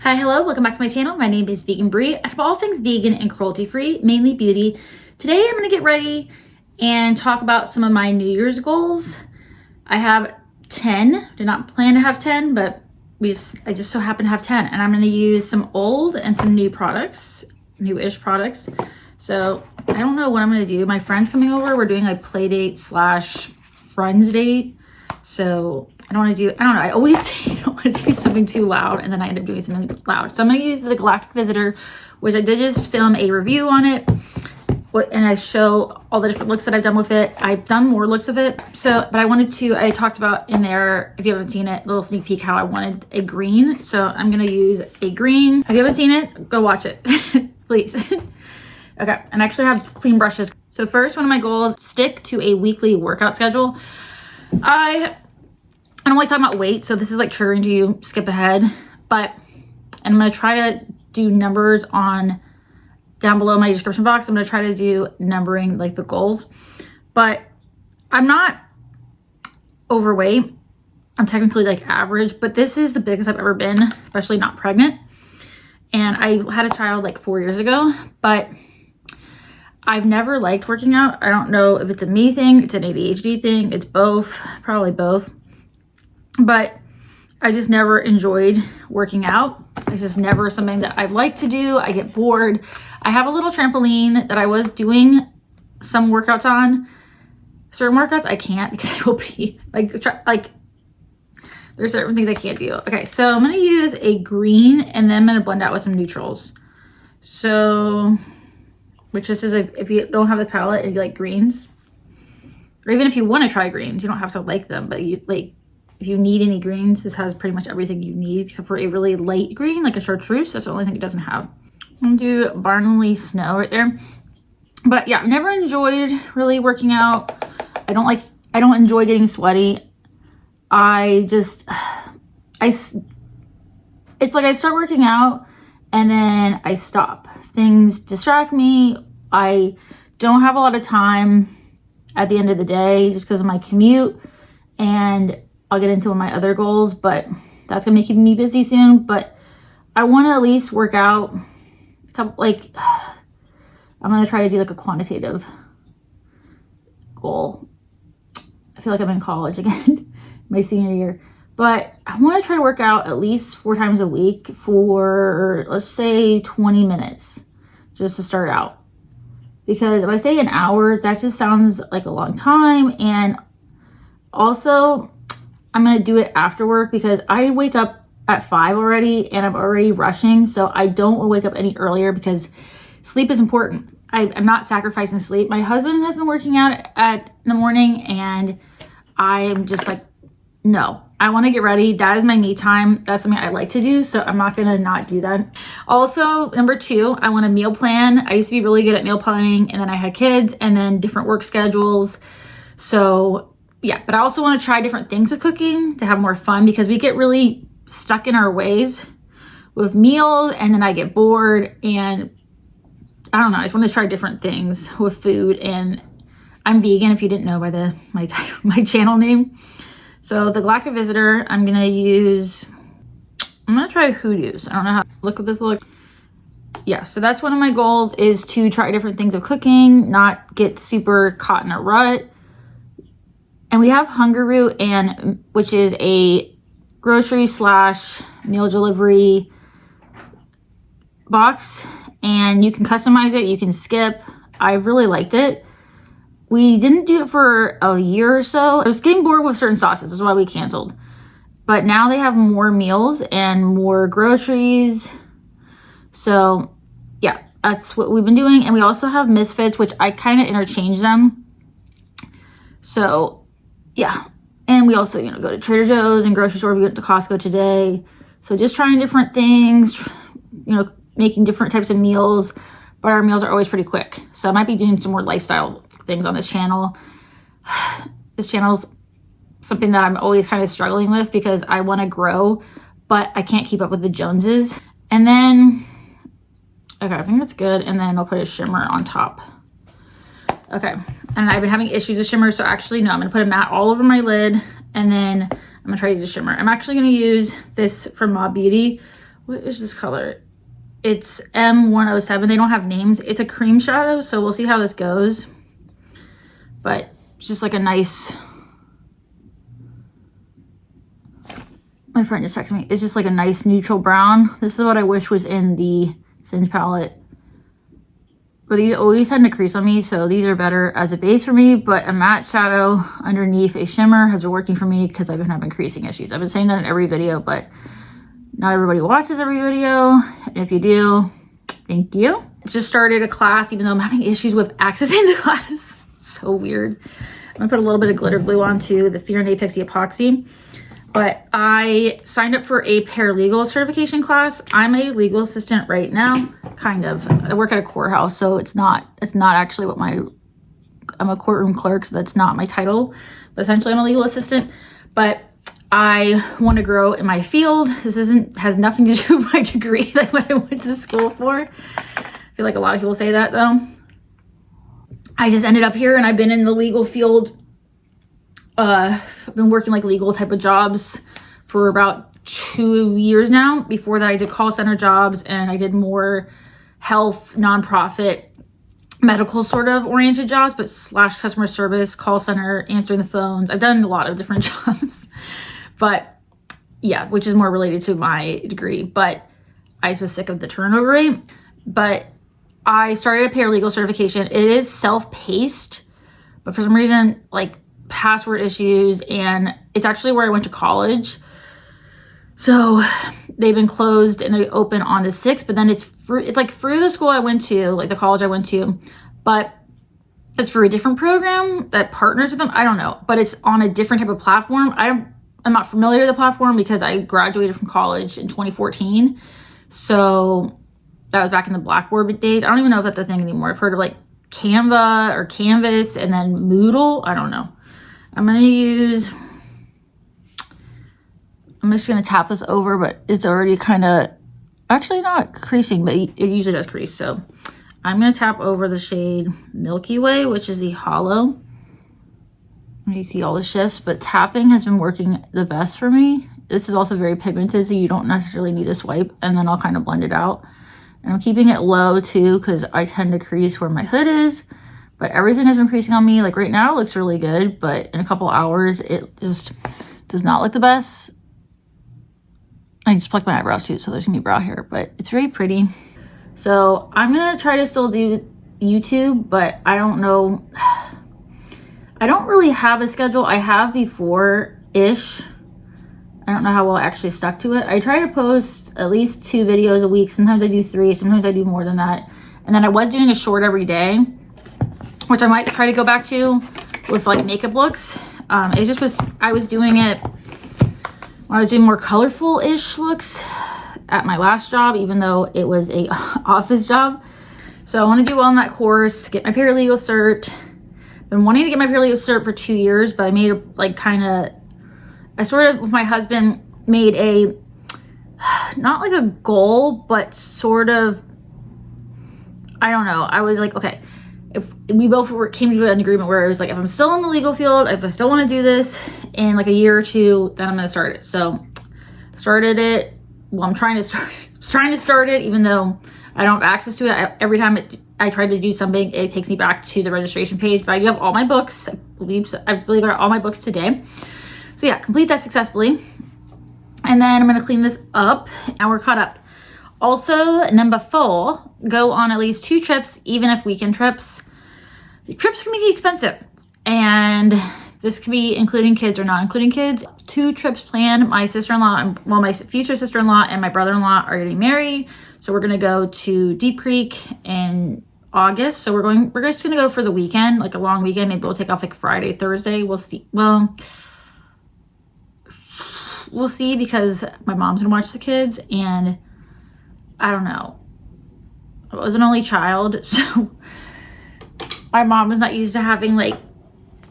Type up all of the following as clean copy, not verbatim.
Hi, hello, welcome back to my channel. My name is Vegan Brie. I talk about all things vegan and cruelty free, mainly beauty. Today I'm gonna get ready and talk about some of my New Year's goals. I have 10, did not plan to have 10, but I just so happen to have 10, and I'm gonna use some old and some new products, new-ish products. So I don't know what I'm gonna do. My friend's coming over. We're doing like play date slash friends date. So I don't want to do, I don't know. I always say I don't want to do something too loud and then I end up doing something loud. So I'm going to use the Galactic Visitor, which I did just film a review on it. And I show all the different looks that I've done with it. I've done more looks of it. So, but I talked about in there, if you haven't seen it, a little sneak peek how I wanted a green. So I'm going to use a green. If you haven't seen it, go watch it, please. Okay. And I actually have clean brushes. So first, one of my goals, stick to a weekly workout schedule. I don't like talking about weight, so this is like triggering to you, skip ahead, and I'm going to try to do numbers on down below my description box. I'm going to try to do numbering like the goals, but I'm not overweight. I'm technically like average, but this is the biggest I've ever been, especially not pregnant. And I had a child like 4 years ago, but I've never liked working out. I don't know if it's a me thing, it's an ADHD thing, it's both, probably both. But I just never enjoyed working out. It's just never something that I like to do. I get bored. I have a little trampoline that I was doing some workouts on. Certain workouts I can't because I will be like there's certain things I can't do. Okay, so I'm gonna use a green and then I'm gonna blend out with some neutrals. So, which this is if you don't have the palette and you like greens, or even if you want to try greens, you don't have to like them, but you like. If you need any greens, this has pretty much everything you need except for a really light green, like a chartreuse. That's the only thing it doesn't have. I'm gonna do Barnley Snow right there. But yeah, I've never enjoyed really working out. I don't enjoy getting sweaty. It's like I start working out and then I stop. Things distract me. I don't have a lot of time at the end of the day just because of my commute, and I'll get into my other goals, but that's gonna be keeping me busy soon. But I want to at least work out I'm gonna try to do like a quantitative goal. I feel like I'm in college again, my senior year, but I want to try to work out at least 4 times a week for, let's say, 20 minutes just to start out. Because if I say an hour, that just sounds like a long time. And also I'm going to do it after work because I wake up at 5 already and I'm already rushing. So I don't want to wake up any earlier because sleep is important. I'm not sacrificing sleep. My husband has been working out in the morning and I'm just like, no, I want to get ready. That is my me time. That's something I like to do. So I'm not going to not do that. Also, number 2, I want a meal plan. I used to be really good at meal planning, and then I had kids and then different work schedules. So yeah, but I also want to try different things with cooking to have more fun because we get really stuck in our ways with meals and then I get bored, and I don't know. I just want to try different things with food, and I'm vegan if you didn't know by my channel name. So the Galactic Visitor, I'm going to try hoodoos. I don't know how, look at this look. Yeah, so that's one of my goals, is to try different things of cooking, not get super caught in a rut. And we have Hungaroo, which is a grocery / meal delivery box, and you can customize it. You can skip. I really liked it. We didn't do it for a year or so. I was getting bored with certain sauces. That's why we canceled. But now they have more meals and more groceries. So yeah, that's what we've been doing. And we also have Misfits, which I kind of interchange them. So yeah, and we also, go to Trader Joe's and grocery store. We went to Costco today. So just trying different things, making different types of meals, but our meals are always pretty quick. So I might be doing some more lifestyle things on this channel. This channel's something that I'm always kind of struggling with because I want to grow, but I can't keep up with the Joneses. And then, okay, I think that's good. And then I'll put a shimmer on top. Okay, and I've been having issues with shimmer, so actually, no, I'm going to put a matte all over my lid, and then I'm going to try to use a shimmer. I'm actually going to use this from Mob Beauty, what is this color? It's M107. They don't have names. It's a cream shadow, so we'll see how this goes. But it's just like a nice, my friend just texted me, it's just like a nice neutral brown. This is what I wish was in the Singe palette. But these always tend to crease on me, so these are better as a base for me. But a matte shadow underneath a shimmer has been working for me because I've been having creasing issues. I've been saying that in every video, but not everybody watches every video. And if you do, thank you. Just started a class, even though I'm having issues with accessing the class. It's so weird. I'm gonna put a little bit of glitter glue onto the Fear and Pixie epoxy. But I signed up for a paralegal certification class. I'm a legal assistant right now, kind of. I work at a courthouse, so it's not actually what I'm a courtroom clerk, so that's not my title. But essentially I'm a legal assistant. But I want to grow in my field. This has nothing to do with my degree, like what I went to school for. I feel like a lot of people say that though. I just ended up here and I've been in the legal field. I've been working like legal type of jobs for about 2 years now. Before that I did call center jobs and I did more health, nonprofit, medical sort of oriented jobs, but / customer service, call center, answering the phones. I've done a lot of different jobs, but yeah, which is more related to my degree. But I was sick of the turnover rate. But I started a paralegal certification. It is self-paced, but for some reason, like password issues, and it's actually where I went to college. So they've been closed and they open on the 6th, but then it's like through the school I went to, like the college I went to, but it's for a different program that partners with them. I don't know, but it's on a different type of platform. I'm not familiar with the platform because I graduated from college in 2014. So that was back in the Blackboard days. I don't even know if that's a thing anymore. I've heard of like Canva or Canvas and then Moodle. I don't know. I'm just going to tap this over, but it's already kind of, actually not creasing, but it usually does crease. So I'm going to tap over the shade Milky Way, which is the hollow. You see all the shifts, but tapping has been working the best for me. This is also very pigmented, so you don't necessarily need a swipe, and then I'll kind of blend it out. And I'm keeping it low too, because I tend to crease where my hood is. But everything has been creasing on me. Like right now it looks really good, but in a couple hours it just does not look the best. I just plucked my eyebrows too, so there's gonna be brow hair, but it's very pretty. So I'm gonna try to still do YouTube, but I don't know. I don't really have a schedule. I have before-ish. I don't know how well I actually stuck to it. I try to post at least 2 videos a week. Sometimes I do 3, sometimes I do more than that. And then I was doing a short every day, which I might try to go back to with like makeup looks. I was doing it when I was doing more colorful-ish looks at my last job, even though it was a office job. So I want to do well in that course, get my paralegal cert. Been wanting to get my paralegal cert for 2 years, but I made a I sort of, with my husband, made a, not like a goal, but sort of, I don't know. I was like, okay, if we both came to an agreement where it was like, if I'm still in the legal field, if I still want to do this in like a year or 2, then I'm going to start it. So started it. Well, I'm trying to start it, even though I don't have access to it. Every time I try to do something, it takes me back to the registration page, but I do have all my books. I believe I got all my books today. So yeah, complete that successfully. And then I'm going to clean this up and we're caught up. Also, number 4, go on at least 2 trips, even if weekend trips. Trips can be expensive, and this can be including kids or not including kids. 2 trips planned. My sister-in-law, well, my future sister-in-law and my brother-in-law are getting married. So we're going to go to Deep Creek in August. So we're just going to go for the weekend, like a long weekend. Maybe we'll take off like Friday, Thursday. We'll see. Well, we'll see, because my mom's going to watch the kids, and I don't know. I was an only child, so my mom was not used to having like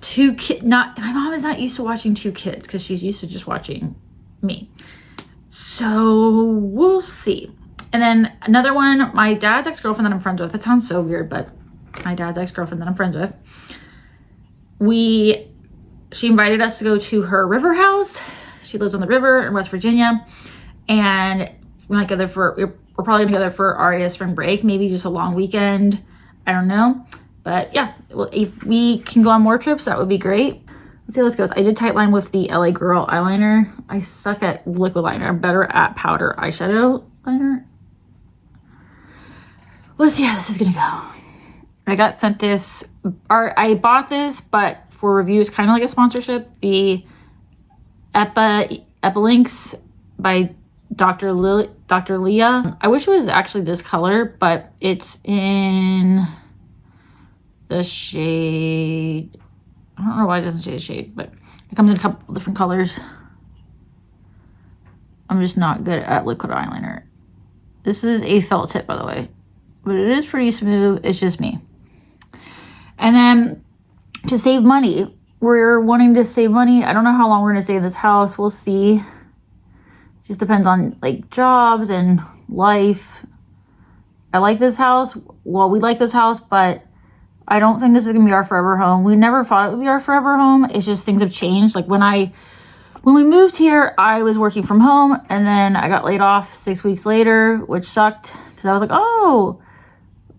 2 kids. My mom is not used to watching 2 kids because she's used to just watching me. So we'll see. And then another one, my dad's ex-girlfriend that I'm friends with. That sounds so weird, but my dad's ex-girlfriend that I'm friends with. She invited us to go to her river house. She lives on the river in West Virginia, and we might go there we're probably gonna go there for Aria spring break, maybe just a long weekend. I don't know. But yeah, well, if we can go on more trips, that would be great. Let's see how this goes. I did tightline with the LA Girl eyeliner. I suck at liquid liner. I'm better at powder eyeshadow liner. Let's see how this is gonna go. I got sent this, or I bought this, but for reviews, kind of like a sponsorship, the Epilinks by Dr. Leah. I wish it was actually this color, but it's in the shade, I don't know why it doesn't say the shade, but it comes in a couple different colors. I'm just not good at liquid eyeliner. This is a felt tip, by the way, but it is pretty smooth. It's just me. And then to save money, we're wanting to save money. I don't know how long we're going to stay in this house. We'll see. Just depends on like jobs and life. I like this house. Well, we like this house, but I don't think this is gonna be our forever home. We never thought it would be our forever home. It's just things have changed. Like when we moved here, I was working from home, and then I got laid off 6 weeks later, which sucked because I was like, oh,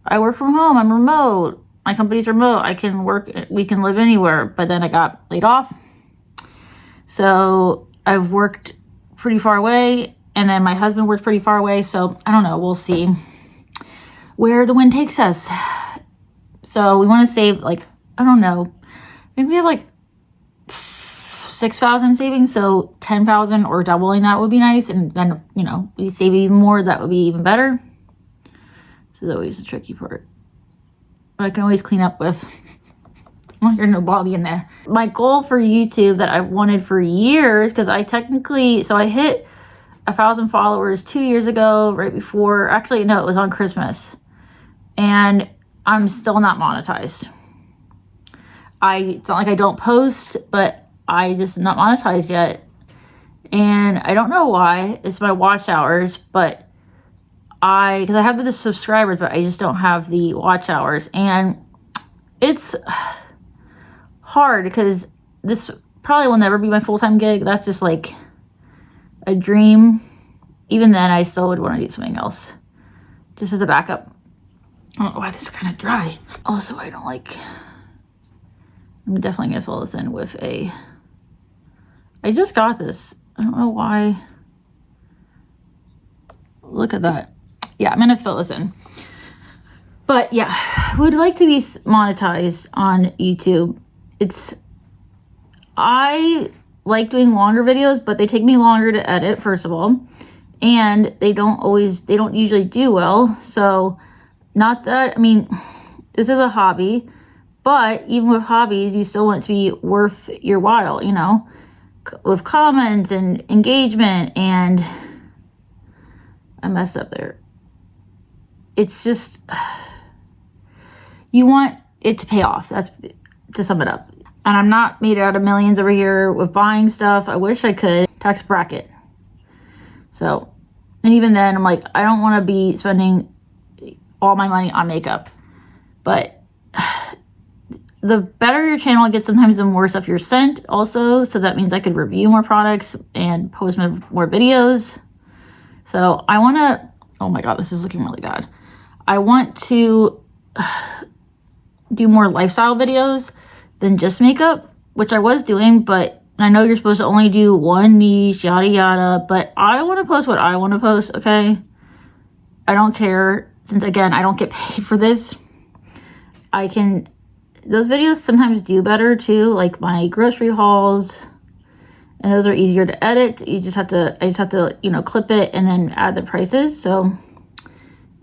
I work from home. I'm remote. My company's remote. I can work. We can live anywhere. But then I got laid off. So I've worked pretty far away, and then my husband works pretty far away. So I don't know. We'll see where the wind takes us. So we want to save, like, I don't know, maybe we have like 6,000 savings, so 10,000 or doubling that would be nice. And then, you know, we save even more, that would be even better. This is always the tricky part. But I can always clean up with, oh, there's no body in there. My goal for YouTube that I wanted for years, because I technically, so I hit 1,000 followers 2 years ago, right before, actually, no, it was on Christmas. And I'm still not monetized. It's not like I don't post, but I just am not monetized yet. And I don't know why. It's my watch hours, but because I have the subscribers, but I just don't have the watch hours. And it's hard because this probably will never be my full-time gig. That's just like a dream. Even then, I still would want to do something else just as a backup. I don't know why this is kind of dry. Also, I don't like, I'm definitely going to fill this in with I just got this. I don't know why. Look at that. Yeah, I'm going to fill this in. But yeah, would like to be monetized on YouTube. I like doing longer videos, but they take me longer to edit, first of all. And they don't usually do well. So, not that, I mean, this is a hobby, but even with hobbies, you still want it to be worth your while, you know, with comments and engagement. And I messed up there. It's just, you want it to pay off. That's to sum it up. And I'm not made out of millions over here with buying stuff. I wish I could. Tax bracket. So, and even then, I'm like, I don't want to be spending all my money on makeup. But the better your channel gets, sometimes the more stuff you're sent also. So that means I could review more products and post more videos. So I want to, oh my God, this is looking really bad. I want to do more lifestyle videos than just makeup, which I was doing, but I know you're supposed to only do one niche, yada yada, but I want to post what I want to post, okay? I don't care, since again, I don't get paid for this. Those videos sometimes do better too, like my grocery hauls, and those are easier to edit. I just have to, you know, clip it and then add the prices. So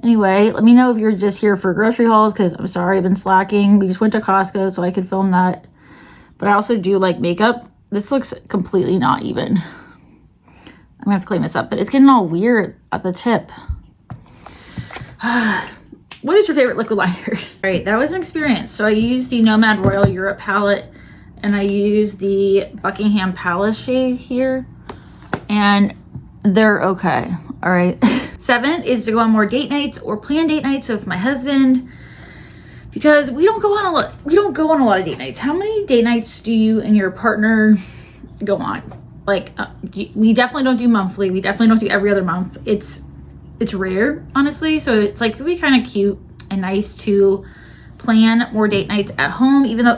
anyway, let me know if you're just here for grocery hauls, because I'm sorry, I've been slacking. We just went to Costco so I could film that. But I also do like makeup. This looks completely not even. I'm gonna have to clean this up, but it's getting all weird at the tip. What is your favorite liquid liner? All right, that was an experience. So I used the Nomad Royal Europe palette, and I used the Buckingham Palace shade here, and they're okay. All right. 7 is to go on more date nights or plan date nights with my husband, because we don't go on a lot of date nights. How many date nights do you and your partner go on? Like, we definitely don't do monthly. We definitely don't do every other month. It's it's rare, honestly. So it's like really kind of cute and nice to plan more date nights at home, even though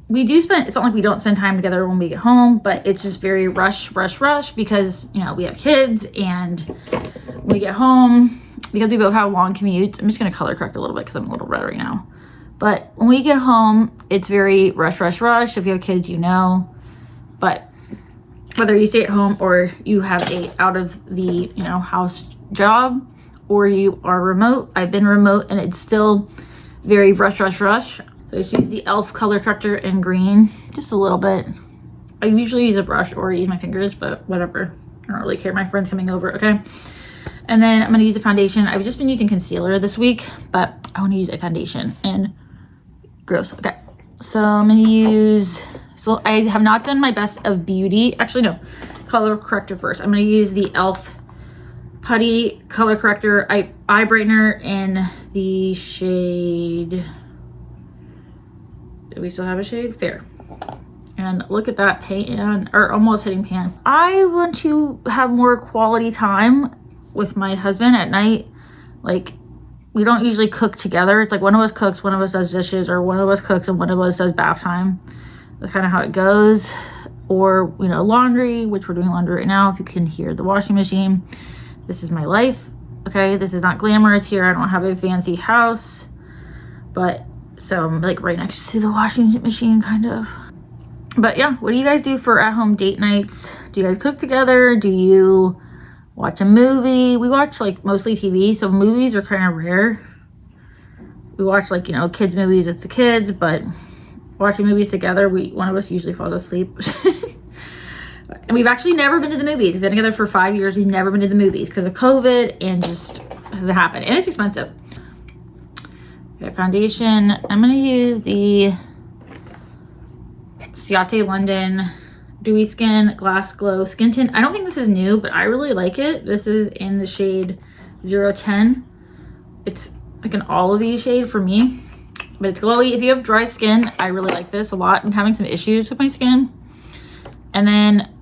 we do spend, it's not like we don't spend time together when we get home, but it's just very rush because, you know, we have kids, and when we get home, because we both have long commutes, I'm just going to color correct a little bit because I'm a little red right now. But when we get home, it's very rush. If you have kids, you know, but whether you stay at home or you have a out of the, you know, house job, or you are remote. I've been remote and it's still very rush. So I just use the e.l.f. color corrector in green, just a little bit. I usually use a brush or use my fingers, but whatever. I don't really care. My friend's coming over, okay? And then I'm gonna use a foundation. I've just been using concealer this week, but I wanna use a foundation and gross, okay. So I'm gonna use, so I have not done my best of beauty. Actually, no, color corrector first. I'm gonna use the e.l.f. Putty color corrector eye brightener in the shade, do we still have a shade? Fair. And look at that pan, or almost hitting pan. I want to have more quality time with my husband at night. Like, we don't usually cook together. It's like one of us cooks, one of us does dishes, or one of us cooks and one of us does bath time. That's kind of how it goes. Or, you know, laundry, which we're doing laundry right now, if you can hear the washing machine. This is my life, okay? This is not glamorous here. I don't have a fancy house, but so I'm like right next to the washing machine, kind of. But yeah, what do you guys do for at-home date nights? Do you guys cook together? Do you watch a movie? We watch like mostly TV, so movies are kind of rare. We watch like, you know, kids movies with the kids, but watching movies together, one of us usually falls asleep. And we've actually never been to the movies. We've been together for 5 years. We've never been to the movies because of COVID, and just hasn't happened. And it's expensive. Okay, foundation. I'm going to use the Ciate London Dewy Skin Glass Glow Skin Tint. I don't think this is new, but I really like it. This is in the shade 010. It's like an olivey shade for me, but it's glowy. If you have dry skin, I really like this a lot. I'm having some issues with my skin. And then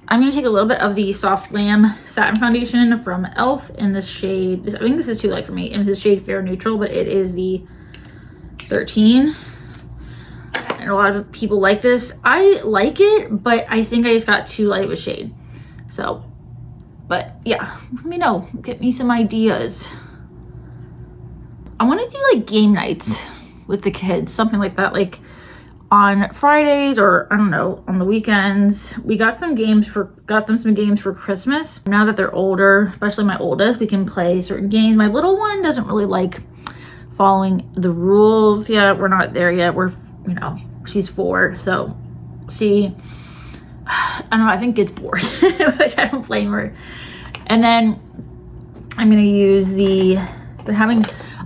I'm going to take a little bit of the Soft Glam Satin Foundation from e.l.f. in this shade. I think this is too light for me. In the shade Fair Neutral, but it is the 13. And a lot of people like this. I like it, but I think I just got too light of a shade. So, but yeah, let me know. Get me some ideas. I want to do like game nights with the kids, something like that. Like on Fridays, or I don't know, on the weekends. We got them some games for Christmas. Now that they're older, especially my oldest, we can play certain games. My little one doesn't really like following the rules yet. We're not there yet. We're, you know, she's 4, so she, I don't know, I think gets bored, which I don't blame her. And then I'm gonna use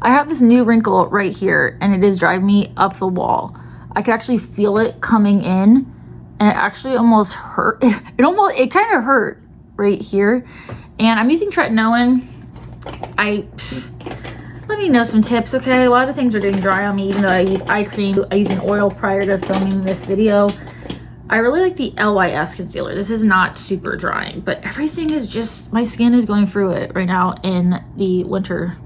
I have this new wrinkle right here, and it is driving me up the wall. I could actually feel it coming in, and it actually almost hurt. It kind of hurt right here. And I'm using tretinoin. Let me know some tips, okay? A lot of things are getting dry on me, even though I use eye cream. I use an oil prior to filming this video. I really like the LYS concealer. This is not super drying, but everything is just, my skin is going through it right now in the winter.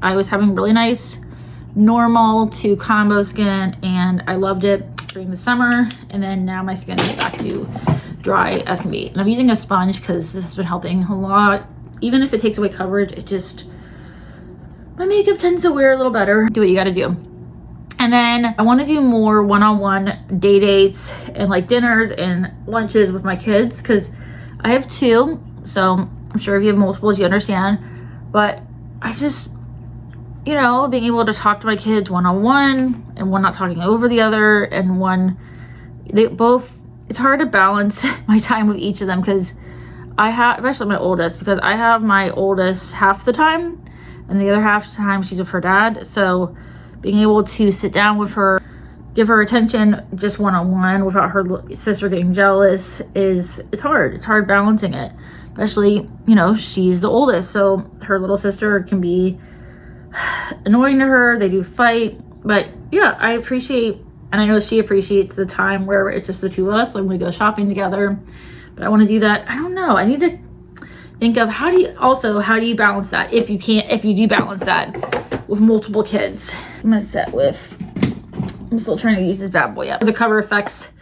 I was having really nice normal to combo skin, and I loved it during the summer, and then now my skin is back to dry as can be. And I'm using a sponge because this has been helping a lot. Even if it takes away coverage, it just, my makeup tends to wear a little better. Do what you gotta do. And then I want to do more one-on-one day dates and like dinners and lunches with my kids, because I have 2, so I'm sure if you have multiples you understand, but I just, you know, being able to talk to my kids one-on-one, and one not talking over the other, and one, they both, it's hard to balance my time with each of them, because I have, especially my oldest, because I have my oldest half the time, and the other half the time she's with her dad. So being able to sit down with her, give her attention just one-on-one without her sister getting jealous it's hard. It's hard balancing it, especially, you know, she's the oldest, so her little sister can be annoying to her. They do fight, but yeah, I appreciate, and I know she appreciates the time where it's just the 2 of us, like when we go shopping together. But I want to do that. I don't know, I need to think of how do you balance that if you do balance that with multiple kids. I'm still trying to use this bad boy up. The Cover Effects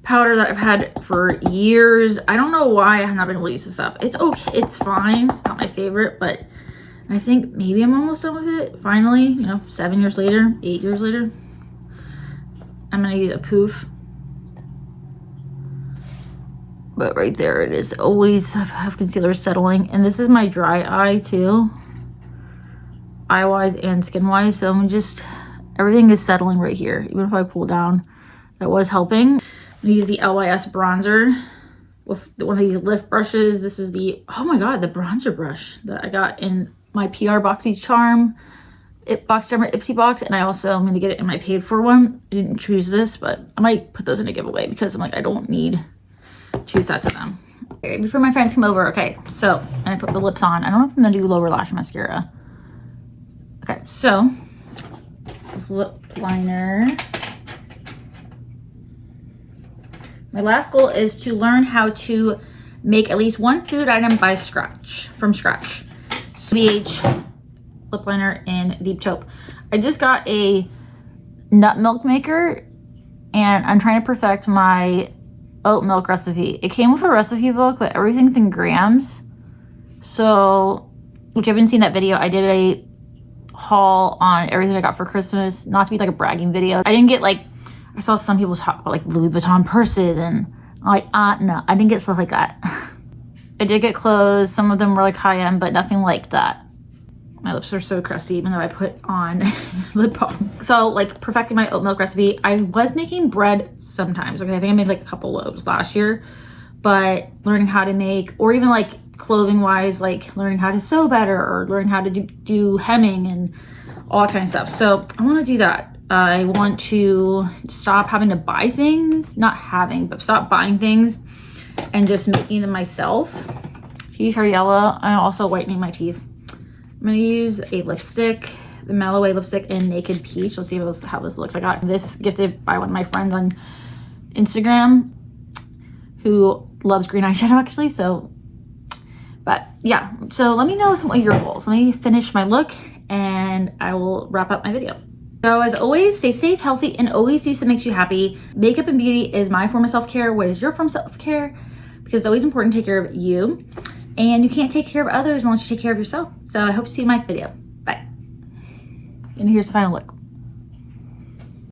powder that I've had for years. I don't know why I have not been able to use this up. It's okay, it's fine. It's not my favorite, but I think maybe I'm almost done with it. Finally, you know, 7 years later, 8 years later. I'm gonna use a poof. But right there it is. Always have concealer settling. And this is my dry eye too. Eye-wise and skin-wise. So I'm just, everything is settling right here. Even if I pull down, that was helping. I'm gonna use the LYS bronzer with one of these lift brushes. This is the, oh my God, the bronzer brush that I got in my PR BoxyCharm Ipsy box. And I also am gonna get it in my paid for one. I didn't choose this, but I might put those in a giveaway because I'm like, I don't need 2 sets of them. Okay, before my friends come over, okay, so, and I put the lips on. I don't know if I'm gonna do lower lash mascara. Okay, so, lip liner. My last goal is to learn how to make at least one food item from scratch. BH lip liner in Deep Taupe. I just got a nut milk maker and I'm trying to perfect my oat milk recipe. It came with a recipe book, but everything's in grams. So, which I haven't seen that video. I did a haul on everything I got for Christmas. Not to be like a bragging video. I didn't get like, I saw some people talk about like Louis Vuitton purses and I'm like, no, I didn't get stuff like that. I did get clothes. Some of them were like high end, but nothing like that. My lips are so crusty even though I put on lip balm. So like perfecting my oat milk recipe. I was making bread sometimes. Okay, I think I made like a couple loaves last year, but learning how to make, or even like clothing wise, like learning how to sew better or learning how to do hemming and all that kind of stuff. So I want to do that. I want to stop having to buy things, but stop buying things and just making them myself. Teeth are yellow. I'm also whitening my teeth. I'm gonna use a lipstick, the Melloway lipstick in Naked Peach. Let's see how this looks. I got this gifted by one of my friends on Instagram who loves green eyeshadow actually. So, but yeah. So let me know some of your goals. Let me finish my look and I will wrap up my video. So as always, stay safe, healthy, and always do something that makes you happy. Makeup and beauty is my form of self-care. What is your form of self-care? Because it's always important to take care of you. And you can't take care of others unless you take care of yourself. So I hope to see you in my next video. Bye. And here's the final look.